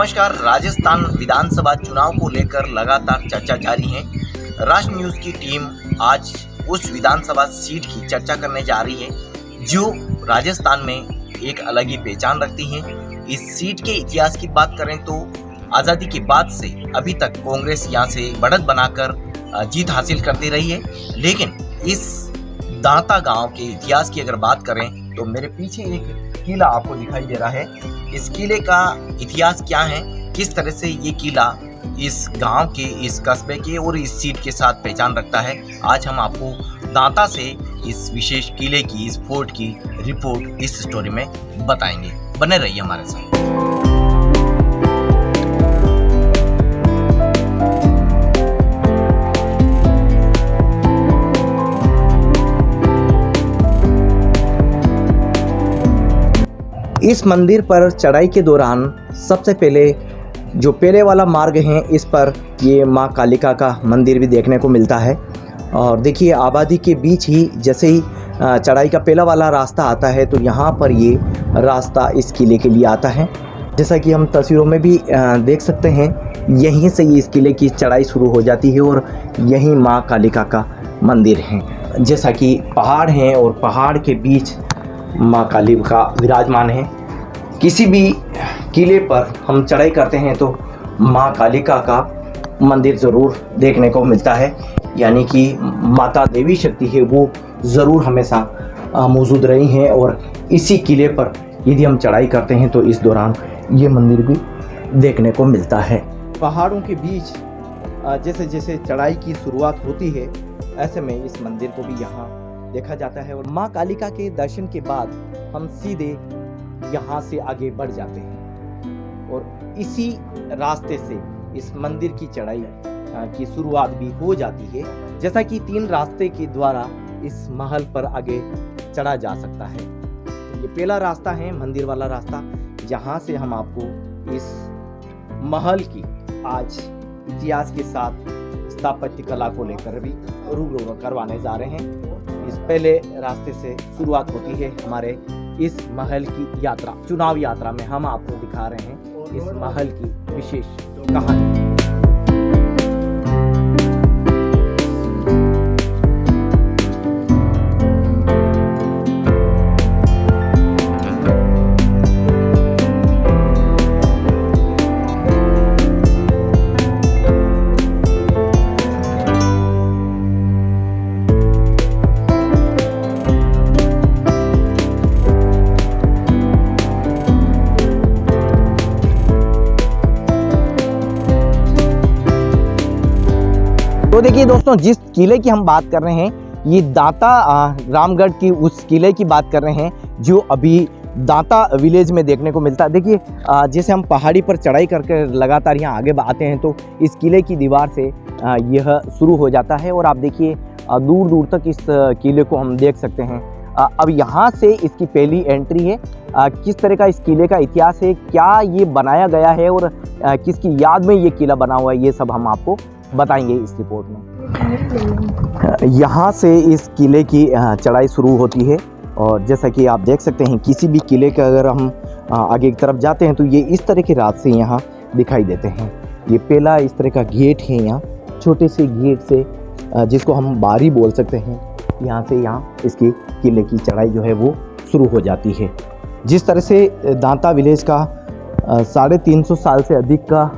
नमस्कार। राजस्थान विधानसभा चुनाव को लेकर लगातार चर्चा जारी है। राष्ट्र न्यूज की टीम आज उस विधानसभा सीट की चर्चा करने जा रही है जो राजस्थान में एक अलग ही पहचान रखती है। इस सीट के इतिहास की बात करें तो आज़ादी के बाद से अभी तक कांग्रेस यहाँ से बढ़त बनाकर जीत हासिल करती रही है। लेकिन इस दांता गांव के इतिहास की अगर बात करें तो मेरे पीछे एक किला आपको दिखाई दे रहा है। इस किले का इतिहास क्या है, किस तरह से ये किला इस गांव के, इस कस्बे के और इस सीट के साथ पहचान रखता है, आज हम आपको दांता से इस विशेष किले की, इस फोर्ट की रिपोर्ट इस स्टोरी में बताएंगे। बने रहिए हमारे साथ। इस मंदिर पर चढ़ाई के दौरान सबसे पहले जो पहले वाला मार्ग है, इस पर ये माँ कालिका का मंदिर भी देखने को मिलता है। और देखिए, आबादी के बीच ही जैसे ही चढ़ाई का पहला वाला रास्ता आता है तो यहाँ पर ये रास्ता इस किले के लिए आता है। जैसा कि हम तस्वीरों में भी देख सकते हैं, यहीं से इस किले की चढ़ाई शुरू हो जाती है और यहीं माँ कालिका का मंदिर है। जैसा कि पहाड़ हैं और पहाड़ के बीच माँ कालिका विराजमान है। किसी भी किले पर हम चढ़ाई करते हैं तो माँ कालिका का मंदिर ज़रूर देखने को मिलता है, यानी कि माता देवी शक्ति है वो ज़रूर हमेशा मौजूद रही हैं। और इसी किले पर यदि हम चढ़ाई करते हैं तो इस दौरान ये मंदिर भी देखने को मिलता है। पहाड़ों के बीच जैसे जैसे चढ़ाई की शुरुआत होती है, ऐसे में इस मंदिर को भी यहाँ देखा जाता है। और माँ कालिका के दर्शन के बाद हम सीधे यहाँ से आगे बढ़ जाते हैं और इसी रास्ते से इस मंदिर की चढ़ाई की शुरुआत भी हो जाती है। जैसा कि 3 रास्ते के द्वारा इस महल पर आगे चढ़ा जा सकता है। ये पहला रास्ता है मंदिर वाला रास्ता, जहाँ से हम आपको इस महल की आज इतिहास के साथ स्थापत्य कला को लेकर भी रूबरू करवाने जा रहे हैं। इस पहले रास्ते से शुरुआत होती है हमारे इस महल की यात्रा। चुनाव यात्रा में हम आपको दिखा रहे हैं इस महल की विशेष कहानी। तो देखिए दोस्तों, जिस किले की हम बात कर रहे हैं, ये दांता रामगढ़ की उस किले की बात कर रहे हैं जो अभी दांता विलेज में देखने को मिलता है। देखिए, जैसे हम पहाड़ी पर चढ़ाई करके लगातार यहाँ आगे आते हैं तो इस किले की दीवार से यह शुरू हो जाता है और आप देखिए दूर दूर तक इस किले को हम देख सकते हैं। अब यहाँ से इसकी पहली एंट्री है। किस तरह का इस किले का इतिहास है, क्या ये बनाया गया है और किसकी याद में ये किला बना हुआ है, ये सब हम आपको बताएंगे इस रिपोर्ट में। यहाँ से इस किले की चढ़ाई शुरू होती है और जैसा कि आप देख सकते हैं, किसी भी किले का अगर हम आगे की तरफ जाते हैं तो ये इस तरह के रास्ते यहाँ दिखाई देते हैं। ये पहला इस तरह का गेट है, यहाँ छोटे से गेट से जिसको हम बारी बोल सकते हैं, यहाँ से यहाँ इसकी किले की चढ़ाई जो है वो शुरू हो जाती है। जिस तरह से दांता विलेज का 350 साल से अधिक का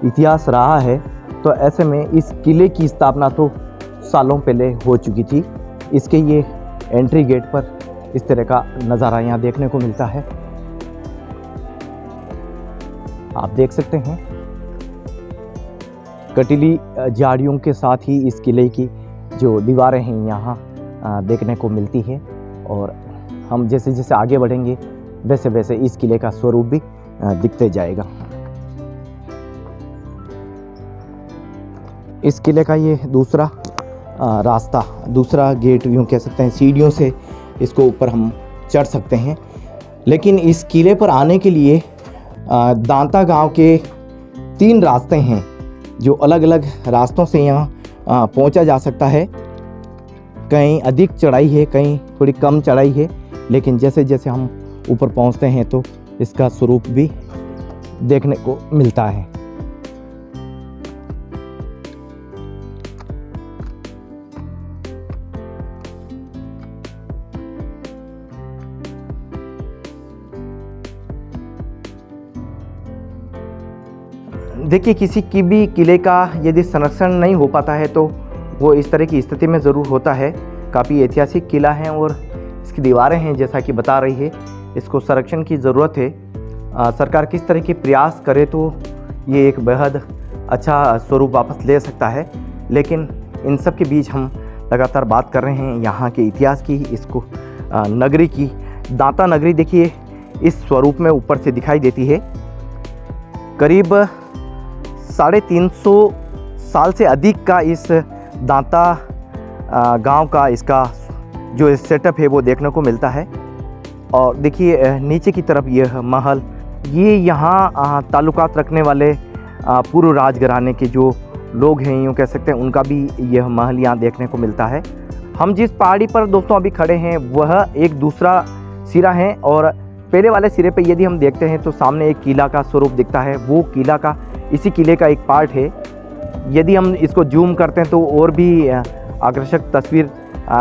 इतिहास रहा है, तो ऐसे में इस किले की स्थापना तो सालों पहले हो चुकी थी। इसके ये एंट्री गेट पर इस तरह का नज़ारा यहाँ देखने को मिलता है। आप देख सकते हैं कटीली झाड़ियों के साथ ही इस किले की जो दीवारें हैं यहाँ देखने को मिलती है। और हम जैसे जैसे आगे बढ़ेंगे वैसे वैसे इस किले का स्वरूप भी दिखते जाएगा। इस किले का ये दूसरा रास्ता, दूसरा गेट यूँ कह सकते हैं, सीढ़ियों से इसको ऊपर हम चढ़ सकते हैं। लेकिन इस किले पर आने के लिए दांता गांव के 3 रास्ते हैं जो अलग अलग रास्तों से यहाँ पहुँचा जा सकता है। कहीं अधिक चढ़ाई है, कहीं थोड़ी कम चढ़ाई है, लेकिन जैसे जैसे हम ऊपर पहुँचते हैं तो इसका स्वरूप भी देखने को मिलता है। देखिए, किसी की भी किले का यदि संरक्षण नहीं हो पाता है तो वो इस तरह की स्थिति में ज़रूर होता है। काफ़ी ऐतिहासिक किला है और इसकी दीवारें हैं जैसा कि बता रही है, इसको संरक्षण की ज़रूरत है। सरकार किस तरह के प्रयास करे तो ये एक बेहद अच्छा स्वरूप वापस ले सकता है। लेकिन इन सब के बीच हम लगातार बात कर रहे हैं यहाँ के इतिहास की, इसको नगरी की। दांता नगरी देखिए इस स्वरूप में ऊपर से दिखाई देती है। करीब 350 साल से अधिक का इस दांता गांव का इसका जो सेटअप है वो देखने को मिलता है। और देखिए नीचे की तरफ यह महल, ये यहाँ ताल्लुकात रखने वाले पूर्व राजघराने के जो लोग हैं, यूँ कह सकते हैं, उनका भी यह महल यहाँ देखने को मिलता है। हम जिस पहाड़ी पर दोस्तों अभी खड़े हैं वह एक दूसरा सिरा है और पहले वाले सिरे पे यदि हम देखते हैं तो सामने एक किला का स्वरूप दिखता है। वो किला का, इसी किले का एक पार्ट है। यदि हम इसको जूम करते हैं तो और भी आकर्षक तस्वीर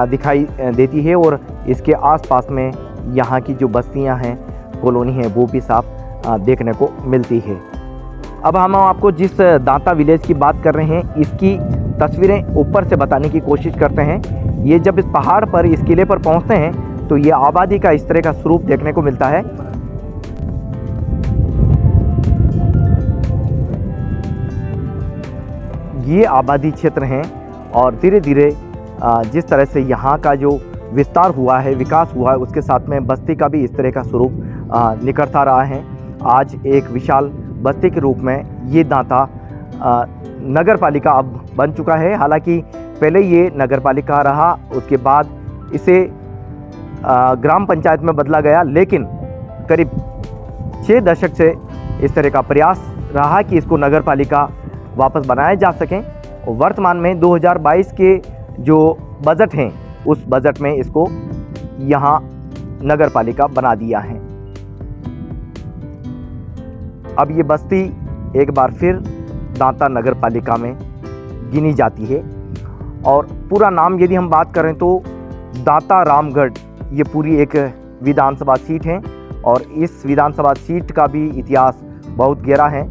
दिखाई देती है और इसके आसपास में यहाँ की जो बस्तियाँ हैं, कॉलोनी है, वो भी साफ देखने को मिलती है। अब हम आपको जिस दांता विलेज की बात कर रहे हैं इसकी तस्वीरें ऊपर से बताने की कोशिश करते हैं। ये जब इस पहाड़ पर, इस किले पर पहुँचते हैं तो ये आबादी का इस तरह का स्वरूप देखने को मिलता है। ये आबादी क्षेत्र हैं और धीरे धीरे जिस तरह से यहाँ का जो विस्तार हुआ है, विकास हुआ है, उसके साथ में बस्ती का भी इस तरह का स्वरूप निखरता रहा है। आज एक विशाल बस्ती के रूप में ये दांता नगर पालिका अब बन चुका है। हालांकि पहले ये नगर पालिका रहा, उसके बाद इसे ग्राम पंचायत में बदला गया, लेकिन करीब 6 दशक से इस तरह का प्रयास रहा कि इसको नगर पालिका वापस बनाया जा सकें। और वर्तमान में 2022 के जो बजट हैं उस बजट में इसको यहाँ नगर पालिका बना दिया है। अब ये बस्ती एक बार फिर दांता नगर पालिका में गिनी जाती है और पूरा नाम यदि हम बात करें तो दांता रामगढ़, ये पूरी एक विधानसभा सीट है और इस विधानसभा सीट का भी इतिहास बहुत गहरा है।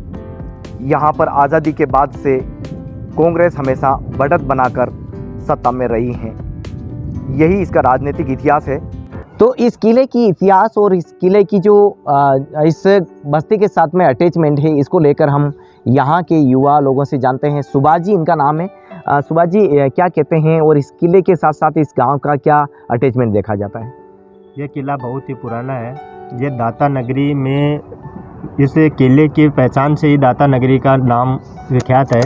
यहाँ पर आज़ादी के बाद से कांग्रेस हमेशा बढ़त बनाकर सत्ता में रही है, यही इसका राजनीतिक इतिहास है। तो इस किले की इतिहास और इस किले की जो इस बस्ती के साथ में अटैचमेंट है, इसको लेकर हम यहाँ के युवा लोगों से जानते हैं। सुभाष जी इनका नाम है। सुभाष जी क्या कहते हैं और इस किले के साथ साथ इस गांव का क्या अटैचमेंट देखा जाता है? यह किला बहुत ही पुराना है। ये दांता नगरी में, इस किले की पहचान से ही दांता नगरी का नाम विख्यात है।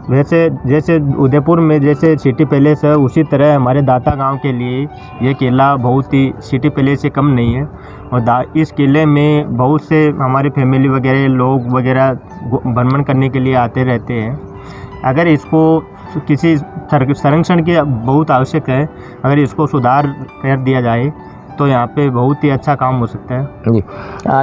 वैसे जैसे उदयपुर में जैसे सिटी पैलेस है, उसी तरह हमारे दांता गांव के लिए ये किला बहुत ही सिटी पैलेस से कम नहीं है। और इस किले में बहुत से हमारे फैमिली वगैरह लोग वगैरह भ्रमण करने के लिए आते रहते हैं। अगर इसको किसी संरक्षण की बहुत आवश्यक है, अगर इसको सुधार कर दिया जाए तो यहाँ पे बहुत ही अच्छा काम हो सकता है जी।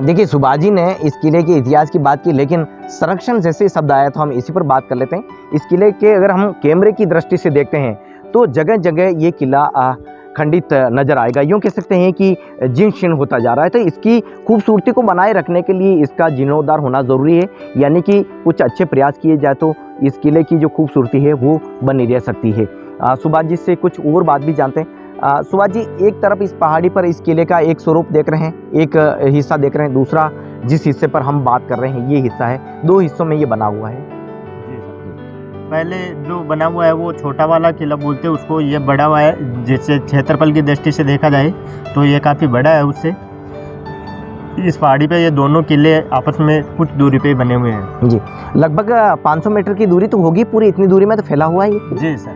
देखिए, सुभाष जी ने इस किले के इतिहास की बात की, लेकिन संरक्षण जैसे शब्द आया तो हम इसी पर बात कर लेते हैं। इस किले के अगर हम कैमरे की दृष्टि से देखते हैं तो जगह जगह ये किला खंडित नजर आएगा। यूँ कह सकते हैं कि जीर्ण शीर्ण होता जा रहा है। तो इसकी खूबसूरती को बनाए रखने के लिए इसका जीर्णोद्धार होना ज़रूरी है, यानी कि कुछ अच्छे प्रयास किए जाए तो इस किले की जो खूबसूरती है वो बनी रह सकती है। सुभाष जी से कुछ और बात भी जानते हैं। सुभाष जी, एक तरफ इस पहाड़ी पर इस किले का एक स्वरूप देख रहे हैं, एक हिस्सा देख रहे हैं, दूसरा जिस हिस्से पर हम बात कर रहे हैं ये हिस्सा है, 2 हिस्सों में ये बना हुआ है। पहले जो बना हुआ है वो छोटा वाला किला बोलते हैं उसको, ये बड़ा हुआ है। जैसे क्षेत्रफल की दृष्टि से देखा जाए तो ये काफ़ी बड़ा है उससे। इस पहाड़ी पे ये दोनों किले आपस में कुछ दूरी पे बने हुए हैं जी। लगभग 500 मीटर की दूरी तो होगी, पूरी इतनी दूरी में तो फैला हुआ है ये। जी सर,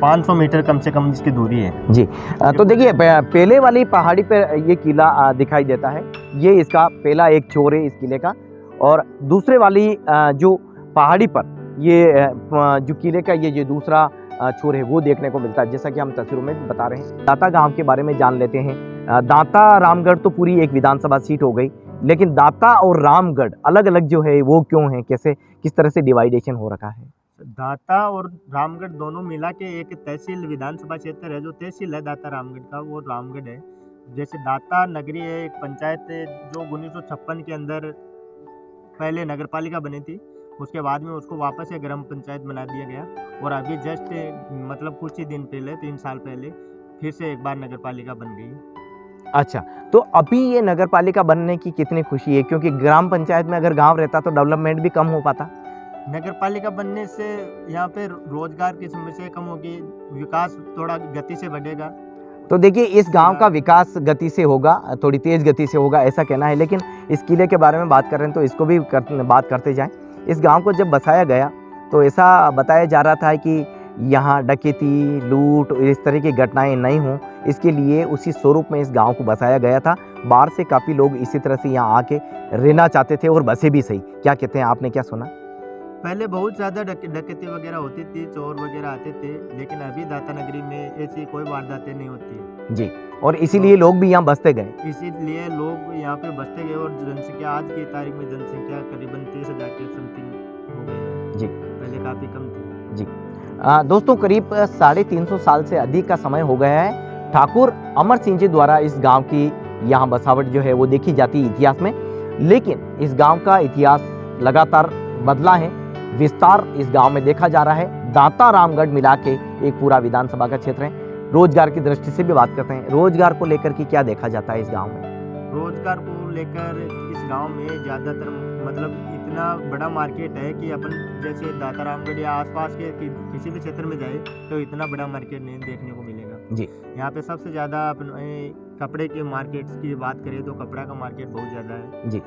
500 मीटर कम से कम इसकी दूरी है जी। तो देखिए, पहले वाली पहाड़ी पर ये किला दिखाई देता है, ये इसका पहला एक छोर है इस किले का। और दूसरे वाली जो पहाड़ी पर ये जो किले का ये दूसरा छोर है वो देखने को मिलता है, जैसा कि हम तस्वीरों में बता रहे हैं। दांता गांव के बारे में जान लेते हैं। दांता रामगढ़ तो पूरी एक विधानसभा सीट हो गई, लेकिन दाता और रामगढ़ अलग अलग जो है वो क्यों है, कैसे किस तरह से डिवाइडेशन हो रखा है? दाता और रामगढ़ दोनों मिला के एक तहसील विधानसभा क्षेत्र है। जो तहसील है दाता रामगढ़ का वो रामगढ़ है। जैसे दाता नगरी है एक पंचायत है जो 1956 के अंदर पहले नगर पालिका बनी थी, उसके बाद में उसको वापस से ग्राम पंचायत बना दिया गया और अभी जस्ट मतलब कुछ ही दिन पहले 3 साल पहले फिर से एक बार नगर पालिका बन गई। अच्छा, तो अभी ये नगर पालिका बनने की कितनी खुशी है, क्योंकि ग्राम पंचायत में अगर गांव रहता तो डेवलपमेंट भी कम हो पाता। नगर पालिका बनने से यहाँ पे रोजगार की समस्या कम होगी, विकास थोड़ा गति से बढ़ेगा। तो देखिए इस गांव का विकास गति से होगा, थोड़ी तेज़ गति से होगा ऐसा कहना है। लेकिन इस किले के बारे में बात कर रहे हैं तो इसको भी बात करते जाएं। इस गांव को जब बसाया गया तो ऐसा बताया जा रहा था कि यहाँ डकैती, लूट इस तरह की घटनाएं नहीं हों, इसके लिए उसी स्वरूप में इस गांव को बसाया गया था। बाहर से काफ़ी लोग इसी तरह से यहाँ आके रहना चाहते थे और बसे भी सही। क्या कहते हैं, आपने क्या सुना? पहले बहुत ज़्यादा डकैती वगैरह होती थी, चोर वगैरह आते थे, लेकिन अभी दाता नगरी में ऐसी कोई वारदातें नहीं होती है जी, और इसीलिए लोग भी यहाँ बसते गए। इसीलिए लोग यहाँ पे बसते गए और जनसंख्या आज की तारीख में जनसंख्या करीबन 30,000 के समथिंग हो गई है जी, पहले काफ़ी कम थी जी। दोस्तों करीब 350 साल से अधिक का समय हो गया है ठाकुर अमर सिंह जी द्वारा इस गांव की यहाँ बसावट जो है वो देखी जाती है इतिहास में। लेकिन इस गांव का इतिहास लगातार बदला है, विस्तार इस गांव में देखा जा रहा है। दाता रामगढ़ मिला के एक पूरा विधानसभा का क्षेत्र है। रोजगार की दृष्टि से भी बात करते हैं, रोजगार को लेकर के क्या देखा जाता है इस गांव में? रोजगार को लेकर इस गांव में ज़्यादातर मतलब इतना बड़ा मार्केट है कि अपन जैसे दाता रामगढ़ या आसपास के किसी भी क्षेत्र में जाए तो इतना बड़ा मार्केट नहीं देखने को मिलेगा जी। यहाँ पे सबसे ज़्यादा अपन कपड़े के मार्केट्स की बात करें तो कपड़ा का मार्केट बहुत ज़्यादा है जी,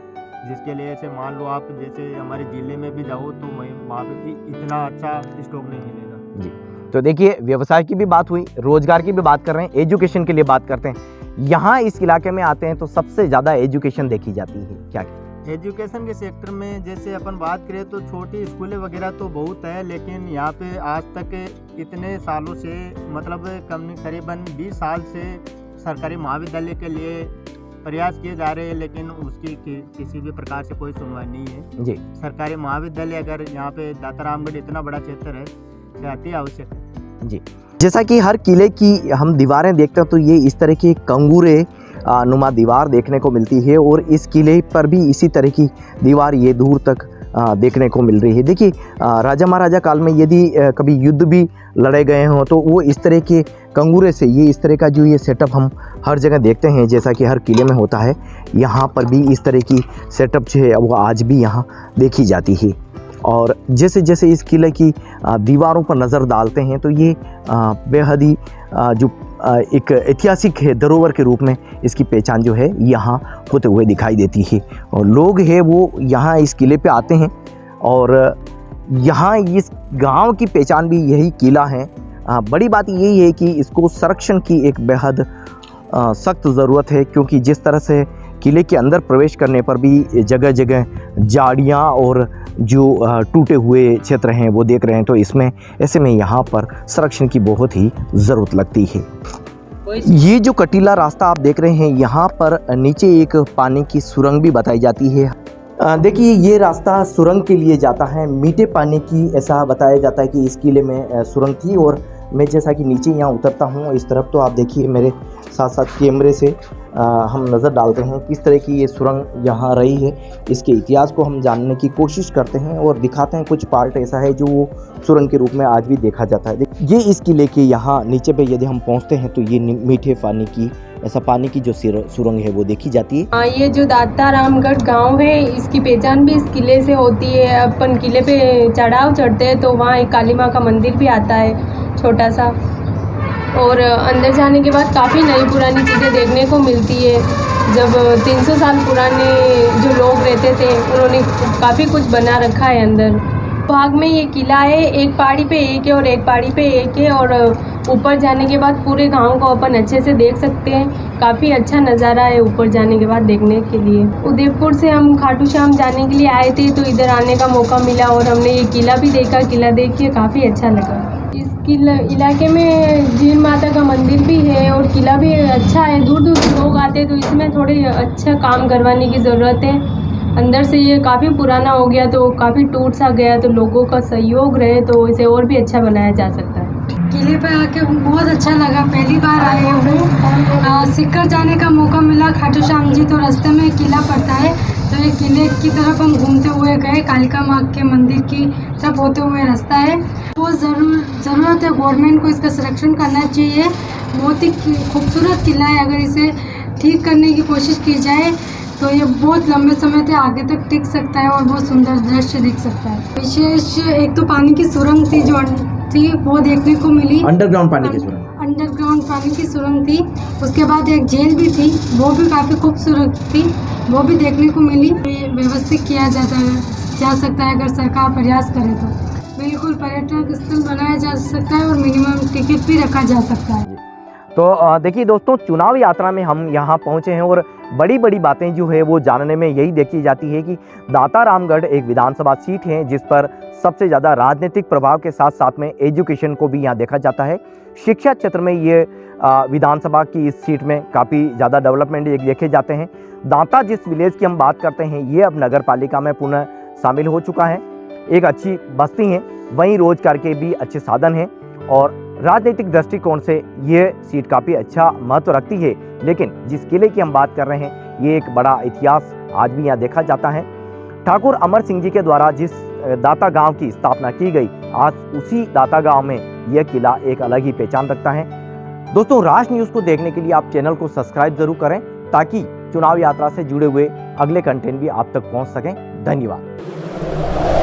जिसके लिए ऐसे मान लो आप जैसे हमारे ज़िले में भी जाओ तो वहाँ पे भी इतना अच्छा स्टॉक नहीं मिलेगा जी। तो देखिए व्यवसाय की भी बात हुई, रोजगार की भी बात कर रहे हैं, एजुकेशन के लिए बात करते हैं। यहाँ इस इलाके में आते हैं तो सबसे ज़्यादा एजुकेशन देखी जाती है, क्या? एजुकेशन के सेक्टर में जैसे अपन बात करें तो छोटी स्कूलें वगैरह तो बहुत है, लेकिन यहाँ पे आज तक इतने सालों से मतलब करीबन 20 साल से सरकारी महाविद्यालय के लिए प्रयास किए जा रहे हैं, लेकिन उसकी किसी भी प्रकार से कोई सुनवाई नहीं है जी। सरकारी महाविद्यालय अगर यहाँ पे दाता रामगढ़ इतना बड़ा क्षेत्र है तो अति आवश्यक है जी। जैसा कि हर किले की हम दीवारें देखते हैं तो ये इस तरह की कंगूरे नुमा दीवार देखने को मिलती है और इस किले पर भी इसी तरह की दीवार ये दूर तक देखने को मिल रही है। देखिए राजा महाराजा काल में यदि कभी युद्ध भी लड़े गए हों तो वो इस तरह के कंगूरे से ये इस तरह का जो ये सेटअप हम हर जगह देखते हैं, जैसा कि हर किले में होता है, यहाँ पर भी इस तरह की सेटअप जो है वो आज भी यहाँ देखी जाती है। और जैसे जैसे इस किले की दीवारों पर नज़र डालते हैं तो ये बेहद ही जो एक ऐतिहासिक है धरोहर के रूप में इसकी पहचान जो है यहाँ होते हुए दिखाई देती है। और लोग हैं वो यहाँ इस किले पे आते हैं और यहाँ इस गांव की पहचान भी यही किला है। बड़ी बात यही है कि इसको संरक्षण की एक बेहद सख्त ज़रूरत है, क्योंकि जिस तरह से किले के अंदर प्रवेश करने पर भी जगह जगह झाड़ियाँ और जो टूटे हुए क्षेत्र हैं वो देख रहे हैं, तो इसमें ऐसे में यहाँ पर संरक्षण की बहुत ही ज़रूरत लगती है। ये जो कटीला रास्ता आप देख रहे हैं यहाँ पर नीचे एक पानी की सुरंग भी बताई जाती है। देखिए ये रास्ता सुरंग के लिए जाता है, मीठे पानी की, ऐसा बताया जाता है कि इस किले में सुरंग थी। और मैं जैसा कि नीचे यहाँ उतरता हूँ इस तरफ तो आप देखिए मेरे साथ साथ कैमरे से हम नज़र डालते हैं किस तरह की ये सुरंग यहाँ रही है। इसके इतिहास को हम जानने की कोशिश करते हैं और दिखाते हैं कुछ पार्ट ऐसा है जो वो सुरंग के रूप में आज भी देखा जाता है। ये इस किले के यहाँ नीचे पे यदि हम पहुँचते हैं तो ये मीठे पानी की, ऐसा पानी की जो सुरंग है वो देखी जाती है। ये जो दाता रामगढ़ गांव है इसकी पहचान भी इस किले से होती है। अपन किले पे चढ़ाव चढ़ते हैं तो वहाँ एक काली माँ का मंदिर भी आता है छोटा सा, और अंदर जाने के बाद काफ़ी नई पुरानी चीज़ें देखने को मिलती है। जब 300 साल पुराने जो लोग रहते थे उन्होंने काफ़ी कुछ बना रखा है अंदर। भाग में ये किला है, एक पहाड़ी पे एक है और एक पहाड़ी पे एक है, और ऊपर जाने के बाद पूरे गांव को अपन अच्छे से देख सकते हैं। काफ़ी अच्छा नज़ारा है ऊपर जाने के बाद देखने के लिए। उदयपुर से हम खाटू श्याम जाने के लिए आए थे तो इधर आने का मौका मिला और हमने ये किला भी देखा। किला देखिए काफ़ी अच्छा लगा। इस किला इलाके में जीन माता का मंदिर भी है और किला भी अच्छा है। दूर दूर से लोग आते आते हैं, तो इसमें थोड़े अच्छा काम करवाने की ज़रूरत है। अंदर से ये काफ़ी पुराना हो गया, तो काफ़ी टूट सा गया, तो लोगों का सहयोग रहे तो इसे और भी अच्छा बनाया जा सकता है। किले पे आके बहुत अच्छा लगा, पहली बार आई हूँ। सिक्कर जाने का मौका मिला खाटू श्याम जी, तो रास्ते में किला पड़ता है, तो ये किले की तरफ हम घूमते हुए गए। कालिका माँ के मंदिर की तरफ होते हुए रास्ता है। बहुत ज़रूरत है गवर्नमेंट को, इसका संरक्षण करना चाहिए। बहुत ही खूबसूरत किला है, अगर इसे ठीक करने की कोशिश की जाए तो ये बहुत लंबे समय तक आगे तक टिक सकता है और बहुत सुंदर दृश्य दिख सकता है। विशेष एक तो पानी की सुरंग थी जो थी वो देखने को मिली, अंडरग्राउंड पानी की सुरंग। अंडरग्राउंड पानी की सुरंग थी। उसके बाद एक जेल भी थी, वो भी काफ़ी खूबसूरत थी, वो भी देखने को मिली। ये व्यवस्थित किया जा सकता है अगर सरकार प्रयास करे तो। बिल्कुल पर्यटक स्थल बनाया जा सकता है और मिनिमम टिकट भी रखा जा सकता है। तो देखिए दोस्तों, चुनाव यात्रा में हम यहाँ पहुँचे हैं और बड़ी बड़ी बातें जो है वो जानने में यही देखी जाती है कि दाता रामगढ़ एक विधानसभा सीट है जिस पर सबसे ज़्यादा राजनीतिक प्रभाव के साथ साथ में एजुकेशन को भी यहाँ देखा जाता है। शिक्षा क्षेत्र में ये विधानसभा की इस सीट में काफ़ी ज़्यादा डेवलपमेंट देखे जाते हैं। दाता जिस विलेज की हम बात करते हैं ये अब नगर पालिका में पुनः शामिल हो चुका है। एक अच्छी बस्ती है, वहीं रोजगार के भी अच्छे साधन हैं और राजनीतिक दृष्टिकोण से ये सीट काफ़ी अच्छा महत्व रखती है। लेकिन जिस किले की हम बात कर रहे हैं ये एक बड़ा इतिहास आज भी यहाँ देखा जाता है। ठाकुर अमर सिंह जी के द्वारा जिस दाता गांव की स्थापना की गई, आज उसी दाता गांव में यह किला एक अलग ही पहचान रखता है। दोस्तों, राष्ट्र न्यूज़ को देखने के लिए आप चैनल को सब्सक्राइब जरूर करें ताकि चुनाव यात्रा से जुड़े हुए अगले कंटेंट भी आप तक पहुँच सकें। धन्यवाद।